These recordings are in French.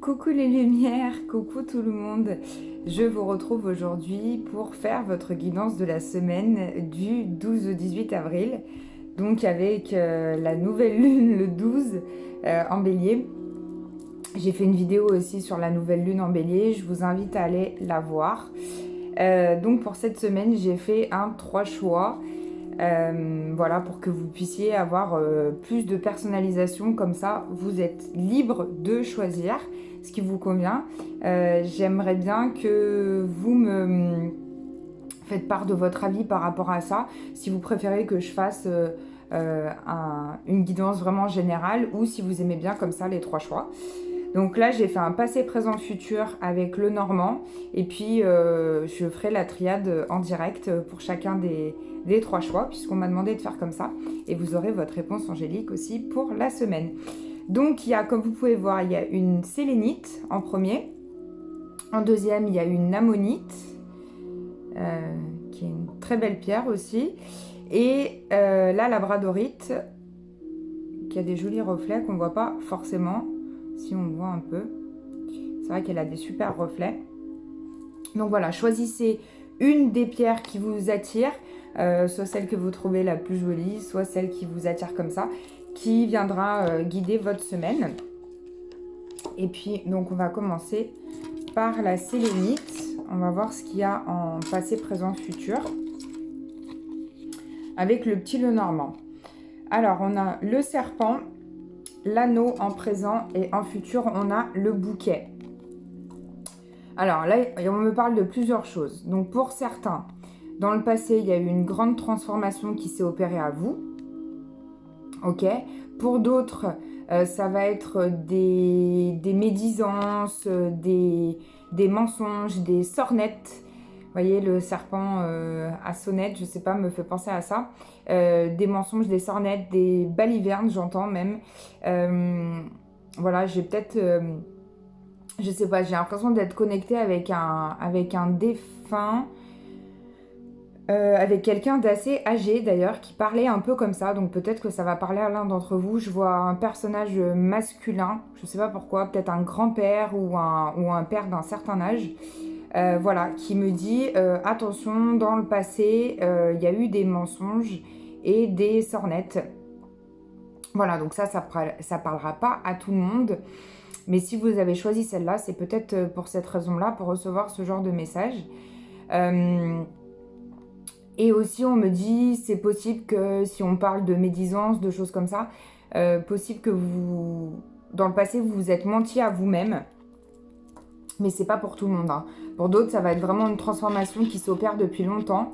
Coucou les lumières, coucou tout le monde. Je vous retrouve aujourd'hui pour faire votre guidance de la semaine du 12 au 18 avril. Donc avec la nouvelle lune le 12 en bélier. J'ai fait une vidéo aussi sur la nouvelle lune en bélier, je vous invite à aller la voir. Donc pour cette semaine, j'ai fait un 3 choix. Voilà, pour que vous puissiez avoir plus de personnalisation, comme ça vous êtes libre de choisir ce qui vous convient. J'aimerais bien que vous me faites part de votre avis par rapport à ça, si vous préférez que je fasse une guidance vraiment générale ou si vous aimez bien comme ça les 3 choix. Donc là, j'ai fait un passé, présent, futur avec le normand. Et puis, je ferai la triade en direct pour chacun des 3 choix, puisqu'on m'a demandé de faire comme ça. Et vous aurez votre réponse angélique aussi pour la semaine. Donc, il y a, comme vous pouvez voir, il y a une sélénite en premier. En deuxième, il y a une ammonite, qui est une très belle pierre aussi. Et la labradorite, qui a des jolis reflets qu'on ne voit pas forcément. Si on voit un peu, c'est vrai qu'elle a des super reflets. Donc voilà, choisissez une des pierres qui vous attire, soit celle que vous trouvez la plus jolie, soit celle qui vous attire comme ça, qui viendra guider votre semaine. Et puis, donc on va commencer par la sélénite. On va voir ce qu'il y a en passé, présent, futur, avec le petit Lenormand. Alors, on a le serpent, l'anneau en présent et en futur, on a le bouquet. Alors là, on me parle de plusieurs choses. Donc pour certains, dans le passé, il y a eu une grande transformation qui s'est opérée à vous. Ok. Pour d'autres, ça va être des médisances, des mensonges, des sornettes. Vous voyez, le serpent à sonnette, je ne sais pas, me fait penser à ça. Des mensonges, des sornettes, des balivernes, j'entends même. Voilà, j'ai peut-être... je sais pas, j'ai l'impression d'être connectée avec un défunt. Avec quelqu'un d'assez âgé d'ailleurs, qui parlait un peu comme ça. Donc peut-être que ça va parler à l'un d'entre vous. Je vois un personnage masculin, je ne sais pas pourquoi, peut-être un grand-père ou un père d'un certain âge. Voilà, qui me dit attention, dans le passé, il y a eu des mensonges et des sornettes. Voilà, donc ça parlera pas à tout le monde. Mais si vous avez choisi celle-là, c'est peut-être pour cette raison-là, pour recevoir ce genre de message. Et aussi, on me dit, c'est possible que si on parle de médisance, de choses comme ça, possible que vous, dans le passé, vous vous êtes menti à vous-même. Mais c'est pas pour tout le monde, hein. Pour d'autres, ça va être vraiment une transformation qui s'opère depuis longtemps.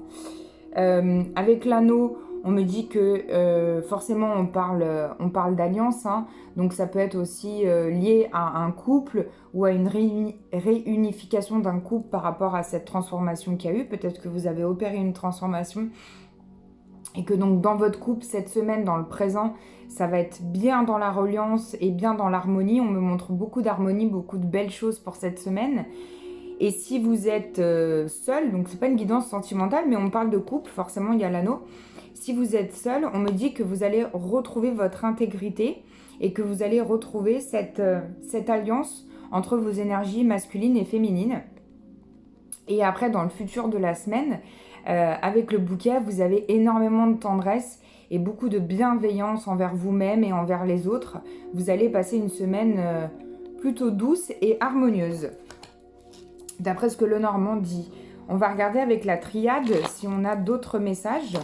Avec l'anneau, on me dit que forcément on parle d'alliance, hein. Donc ça peut être aussi lié à un couple ou à une réunification d'un couple par rapport à cette transformation qu'il y a eu. Peut-être que vous avez opéré une transformation et que donc dans votre couple, cette semaine, dans le présent, ça va être bien dans la reliance et bien dans l'harmonie. On me montre beaucoup d'harmonie, beaucoup de belles choses pour cette semaine. Et si vous êtes seul, donc c'est pas une guidance sentimentale, mais on parle de couple, forcément il y a l'anneau. Si vous êtes seul, on me dit que vous allez retrouver votre intégrité et que vous allez retrouver cette alliance entre vos énergies masculines et féminines. Et après, dans le futur de la semaine, avec le bouquet, vous avez énormément de tendresse et beaucoup de bienveillance envers vous-même et envers les autres. Vous allez passer une semaine plutôt douce et harmonieuse, d'après ce que le Normand dit. On va regarder avec la triade si on a d'autres messages.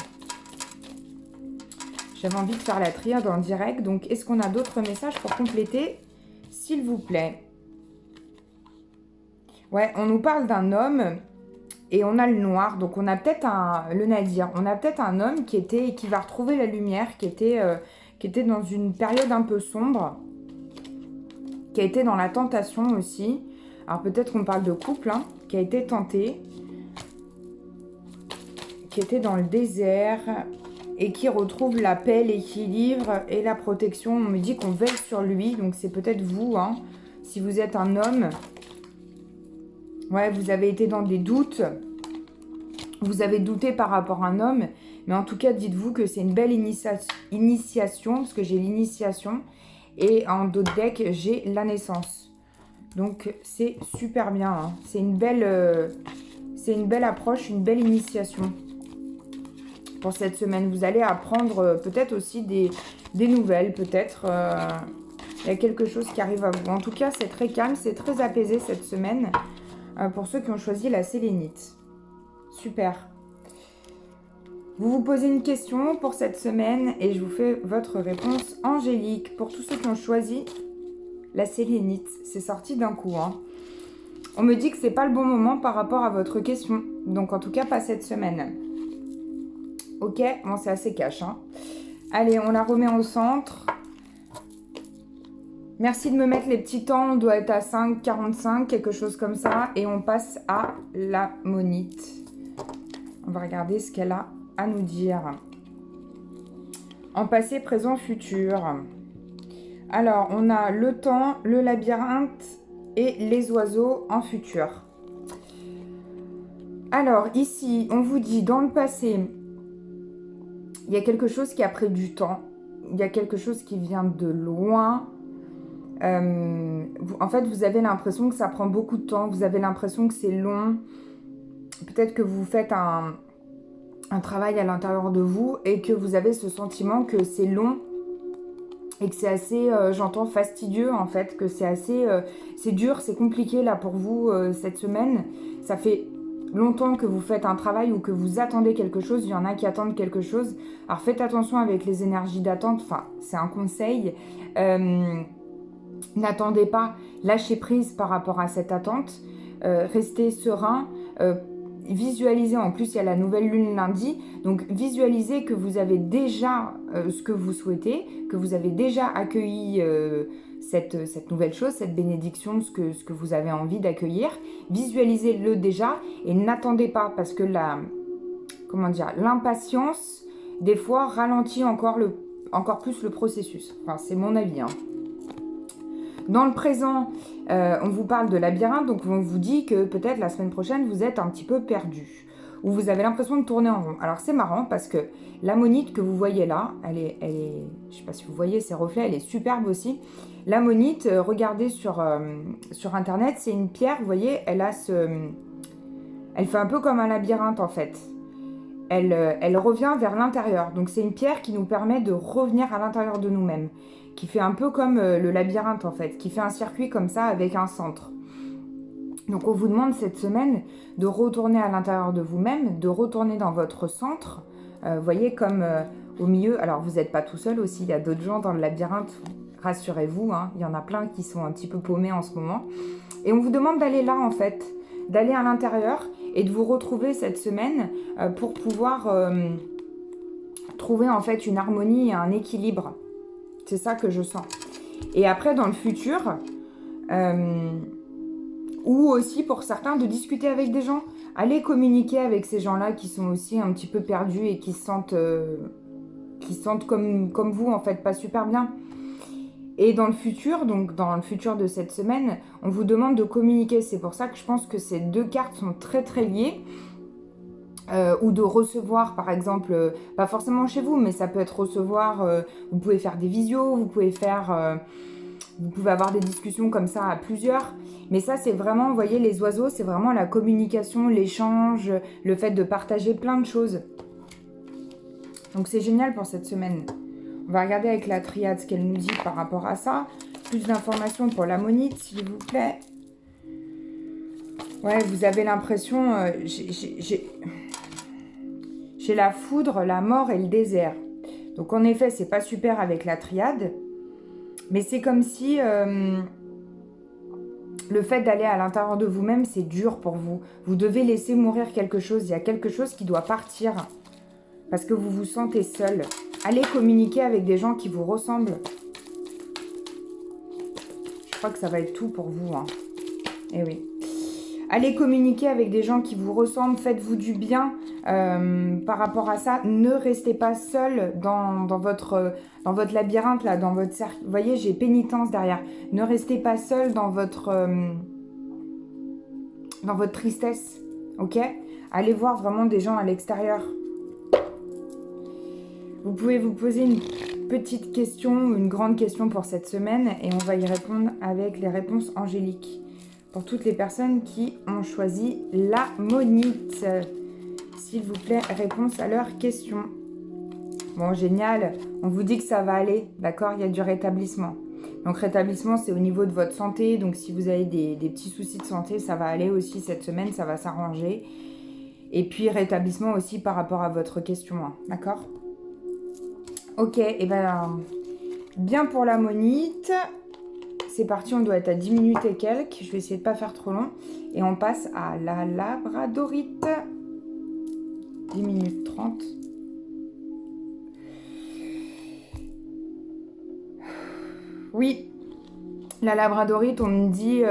J'avais envie de faire la triade en direct, donc est-ce qu'on a d'autres messages pour compléter, s'il vous plaît? Ouais, on nous parle d'un homme et on a le noir, donc on a peut-être le Nadir. On a peut-être un homme qui va retrouver la lumière, qui était dans une période un peu sombre, qui a été dans la tentation aussi. Alors peut-être qu'on parle de couple, hein, qui a été tenté, qui était dans le désert et qui retrouve la paix, l'équilibre et la protection. On me dit qu'on veille sur lui, donc c'est peut-être vous, hein, si vous êtes un homme. Ouais, vous avez été dans des doutes, vous avez douté par rapport à un homme, mais en tout cas, dites-vous que c'est une belle initiation, parce que j'ai l'initiation, et en d'autres decks, j'ai la naissance. Donc, c'est super bien. Hein. C'est une belle approche, une belle initiation pour cette semaine. Vous allez apprendre peut-être aussi des nouvelles, peut-être. Il y a quelque chose qui arrive à vous. En tout cas, c'est très calme, c'est très apaisé cette semaine pour ceux qui ont choisi la sélénite. Super. Vous vous posez une question pour cette semaine et je vous fais votre réponse angélique. Pour tous ceux qui ont choisi la sélénite, c'est sorti d'un coup. Hein. On me dit que c'est pas le bon moment par rapport à votre question. Donc en tout cas, pas cette semaine. Ok, bon c'est assez cash. Hein. Allez, on la remet au centre. Merci de me mettre les petits temps. On doit être à 5,45, quelque chose comme ça. Et on passe à la monite. On va regarder ce qu'elle a à nous dire. En passé, présent, futur. Alors, on a le temps, le labyrinthe et les oiseaux en futur. Alors, ici, on vous dit, dans le passé, il y a quelque chose qui a pris du temps. Il y a quelque chose qui vient de loin. En fait, vous avez l'impression que ça prend beaucoup de temps. Vous avez l'impression que c'est long. Peut-être que vous faites un travail à l'intérieur de vous et que vous avez ce sentiment que c'est long et que c'est assez, j'entends, fastidieux en fait, que c'est assez, c'est dur, c'est compliqué là pour vous cette semaine. Ça fait longtemps que vous faites un travail ou que vous attendez quelque chose, il y en a qui attendent quelque chose. Alors faites attention avec les énergies d'attente, enfin c'est un conseil. N'attendez pas, lâchez prise par rapport à cette attente, restez serein. Visualisez, en plus il y a la nouvelle lune lundi, donc visualisez que vous avez déjà ce que vous souhaitez, que vous avez déjà accueilli cette nouvelle chose, cette bénédiction, ce que vous avez envie d'accueillir. Visualisez-le déjà et n'attendez pas parce que l'impatience des fois ralentit encore plus le processus. Enfin, c'est mon avis. Hein. Dans le présent, on vous parle de labyrinthe, donc on vous dit que peut-être la semaine prochaine, vous êtes un petit peu perdu, ou vous avez l'impression de tourner en rond. Alors c'est marrant parce que la monite que vous voyez là, elle est, je ne sais pas si vous voyez ses reflets, elle est superbe aussi. La monite, regardez sur internet, c'est une pierre, vous voyez, elle fait un peu comme un labyrinthe en fait. Elle revient vers l'intérieur, donc c'est une pierre qui nous permet de revenir à l'intérieur de nous-mêmes, qui fait un peu comme le labyrinthe en fait, qui fait un circuit comme ça avec un centre. Donc on vous demande cette semaine de retourner à l'intérieur de vous-même, de retourner dans votre centre. Vous voyez comme au milieu, alors vous n'êtes pas tout seul aussi, il y a d'autres gens dans le labyrinthe, rassurez-vous, hein, il y en a plein qui sont un petit peu paumés en ce moment. Et on vous demande d'aller là en fait, d'aller à l'intérieur et de vous retrouver cette semaine pour pouvoir trouver en fait une harmonie et un équilibre. C'est ça que je sens. Et après, dans le futur, ou aussi pour certains, de discuter avec des gens. Allez communiquer avec ces gens-là qui sont aussi un petit peu perdus et qui se sentent comme vous, en fait, pas super bien. Et dans le futur, donc dans le futur de cette semaine, on vous demande de communiquer. C'est pour ça que je pense que ces deux cartes sont très très liées. Ou de recevoir par exemple, pas forcément chez vous, mais ça peut être recevoir, vous pouvez faire des visios, vous pouvez avoir des discussions comme ça à plusieurs, mais ça c'est vraiment, vous voyez les oiseaux, c'est vraiment la communication, l'échange, le fait de partager plein de choses. Donc c'est génial pour cette semaine. On va regarder avec la triade ce qu'elle nous dit par rapport à ça. Plus d'informations pour la monite s'il vous plaît. Ouais, vous avez l'impression, j'ai la foudre, la mort et le désert. Donc en effet, c'est pas super avec la triade. Mais c'est comme si le fait d'aller à l'intérieur de vous-même, c'est dur pour vous. Vous devez laisser mourir quelque chose. Il y a quelque chose qui doit partir. Parce que vous vous sentez seul. Allez communiquer avec des gens qui vous ressemblent. Je crois que ça va être tout pour vous. Hein. Eh oui. Allez communiquer avec des gens qui vous ressemblent, faites-vous du bien par rapport à ça. Ne restez pas seul dans votre labyrinthe, là, dans votre cercle. Vous voyez, j'ai pénitence derrière. Ne restez pas seul dans votre tristesse, ok? Allez voir vraiment des gens à l'extérieur. Vous pouvez vous poser une petite question, une grande question pour cette semaine et on va y répondre avec les réponses angéliques. pour toutes les personnes qui ont choisi la monite. S'il vous plaît, réponse à leurs questions. Bon, génial. On vous dit que ça va aller, d'accord? Il y a du rétablissement. Donc, rétablissement, c'est au niveau de votre santé. Donc, si vous avez des petits soucis de santé, ça va aller aussi cette semaine, ça va s'arranger. Et puis, rétablissement aussi par rapport à votre question, hein, d'accord? Ok, et ben, bien pour la monite. C'est parti, on doit être à 10 minutes et quelques. Je vais essayer de ne pas faire trop long. Et on passe à la labradorite. 10 minutes 30. Oui, la labradorite, on me dit,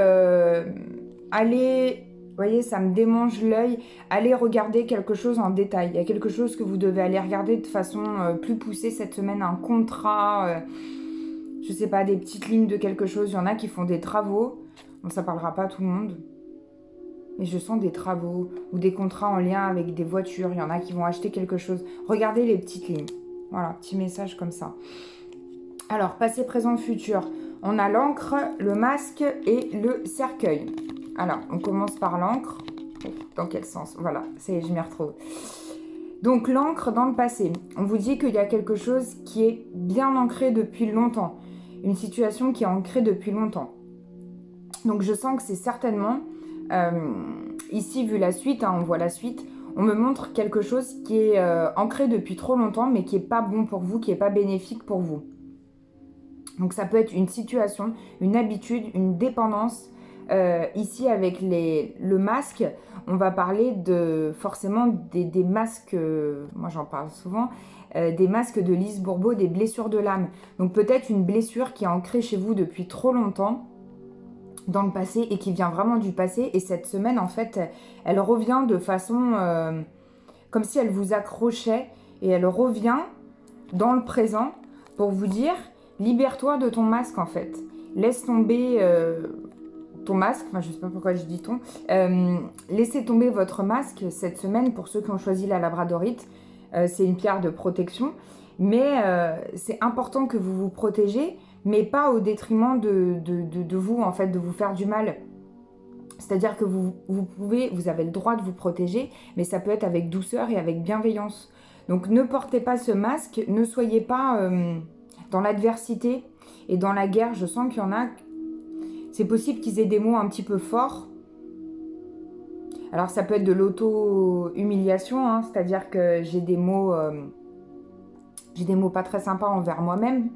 allez, vous voyez, ça me démange l'œil, allez regarder quelque chose en détail. Il y a quelque chose que vous devez aller regarder de façon plus poussée cette semaine, un contrat, je sais pas, des petites lignes de quelque chose. Il y en a qui font des travaux, bon, ça parlera pas à tout le monde. Mais je sens des travaux ou des contrats en lien avec des voitures. Il y en a qui vont acheter quelque chose. Regardez les petites lignes. Voilà, petit message comme ça. Alors, passé, présent, futur. On a l'encre, le masque et le cercueil. Alors, on commence par l'encre. Dans quel sens? Voilà, ça y est, je m'y retrouve. Donc, l'encre dans le passé. On vous dit qu'il y a quelque chose qui est bien ancré depuis longtemps. Une situation qui est ancrée depuis longtemps. Donc, je sens que c'est certainement... ici, vu la suite, hein, on voit la suite, on me montre quelque chose qui est ancré depuis trop longtemps, mais qui n'est pas bon pour vous, qui n'est pas bénéfique pour vous. Donc ça peut être une situation, une habitude, une dépendance. Ici, avec le masque, on va parler de forcément des masques, moi j'en parle souvent, des masques de Lise Bourbeau, des blessures de l'âme. Donc peut-être une blessure qui est ancrée chez vous depuis trop longtemps, dans le passé, et qui vient vraiment du passé. Et cette semaine, en fait, elle revient de façon comme si elle vous accrochait, et elle revient dans le présent pour vous dire, libère-toi de ton masque, en fait. Laisse tomber ton masque, enfin je sais pas pourquoi je dis ton, laissez tomber votre masque cette semaine. Pour ceux qui ont choisi la labradorite, c'est une pierre de protection, mais c'est important que vous vous protégez, mais pas au détriment de vous, en fait, de vous faire du mal. C'est-à-dire que vous avez le droit de vous protéger, mais ça peut être avec douceur et avec bienveillance. Donc ne portez pas ce masque, ne soyez pas dans l'adversité et dans la guerre. Je sens qu'il y en a, c'est possible qu'ils aient des mots un petit peu forts. Alors ça peut être de l'auto-humiliation, hein, c'est-à-dire que j'ai des mots pas très sympas envers moi-même,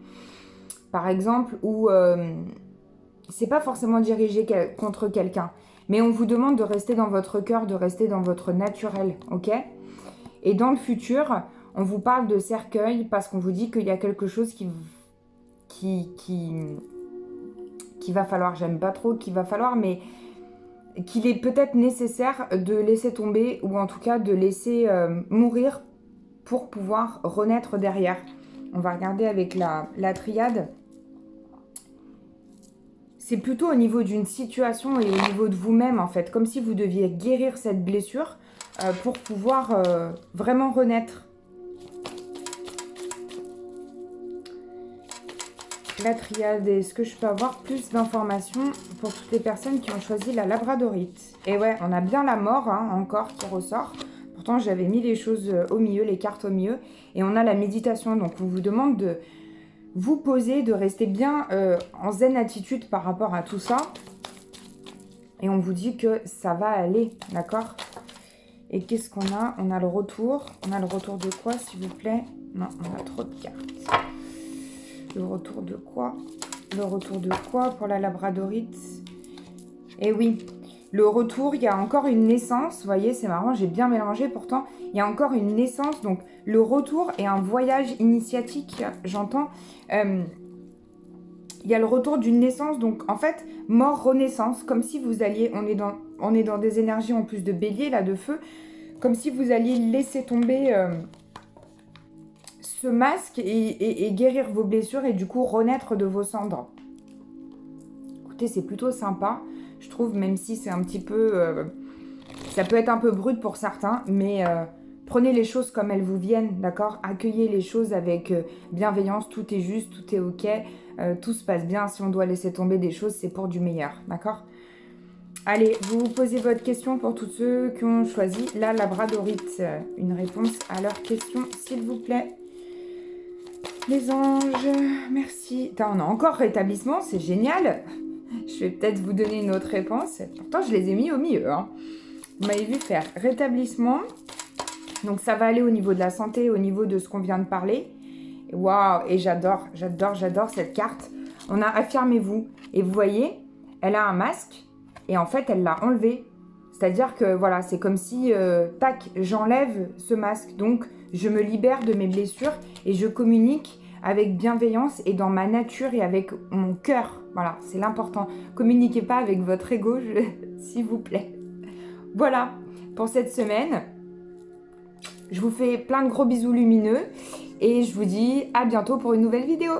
par exemple, ou c'est pas forcément dirigé contre quelqu'un, mais on vous demande de rester dans votre cœur, de rester dans votre naturel, ok? Et dans le futur, on vous parle de cercueil parce qu'on vous dit qu'il y a quelque chose qui va falloir, j'aime pas trop qu'il va falloir, mais qu'il est peut-être nécessaire de laisser tomber, ou en tout cas de laisser mourir pour pouvoir renaître derrière. On va regarder avec la triade. C'est plutôt au niveau d'une situation et au niveau de vous-même, en fait, comme si vous deviez guérir cette blessure pour pouvoir vraiment renaître. La triade, est-ce que je peux avoir plus d'informations pour toutes les personnes qui ont choisi la labradorite? Et ouais, on a bien la mort, hein, encore, qui ressort. Pourtant, j'avais mis les choses au milieu, les cartes au milieu. Et on a la méditation, donc on vous demande de vous poser, de rester bien en zen attitude par rapport à tout ça. Et on vous dit que ça va aller, d'accord? Et qu'est-ce qu'on a? On a le retour. On a le retour de quoi, s'il vous plaît? Non, on a trop de cartes. Le retour de quoi? Le retour de quoi pour la labradorite? Eh oui, le retour, il y a encore une naissance. Vous voyez, c'est marrant, j'ai bien mélangé. Pourtant, il y a encore une naissance. Donc, le retour est un voyage initiatique, j'entends. Il y a le retour d'une naissance. Donc, en fait, mort, renaissance. Comme si vous alliez... On est dans des énergies en plus de bélier, là, de feu. Comme si vous alliez laisser tomber... ce masque et guérir vos blessures et du coup renaître de vos cendres. Écoutez, c'est plutôt sympa, je trouve, même si c'est un petit peu... ça peut être un peu brut pour certains, mais prenez les choses comme elles vous viennent, d'accord? Accueillez les choses avec bienveillance, tout est juste, tout est ok, tout se passe bien. Si on doit laisser tomber des choses, c'est pour du meilleur, d'accord? Allez, vous posez votre question pour tous ceux qui ont choisi la labradorite. Une réponse à leur question, s'il vous plaît. Les anges, merci. Putain, on a encore rétablissement, c'est génial. Je vais peut-être vous donner une autre réponse. Pourtant, je les ai mis au milieu. Hein. Vous m'avez vu faire rétablissement. Donc, ça va aller au niveau de la santé, au niveau de ce qu'on vient de parler. Waouh, et j'adore cette carte. On a affirmez-vous. Et vous voyez, elle a un masque. Et en fait, elle l'a enlevé. C'est-à-dire que, voilà, c'est comme si, tac, j'enlève ce masque. Donc, je me libère de mes blessures et je communique avec bienveillance et dans ma nature et avec mon cœur. Voilà, c'est l'important. Communiquez pas avec votre ego, s'il vous plaît. Voilà, pour cette semaine. Je vous fais plein de gros bisous lumineux et je vous dis à bientôt pour une nouvelle vidéo.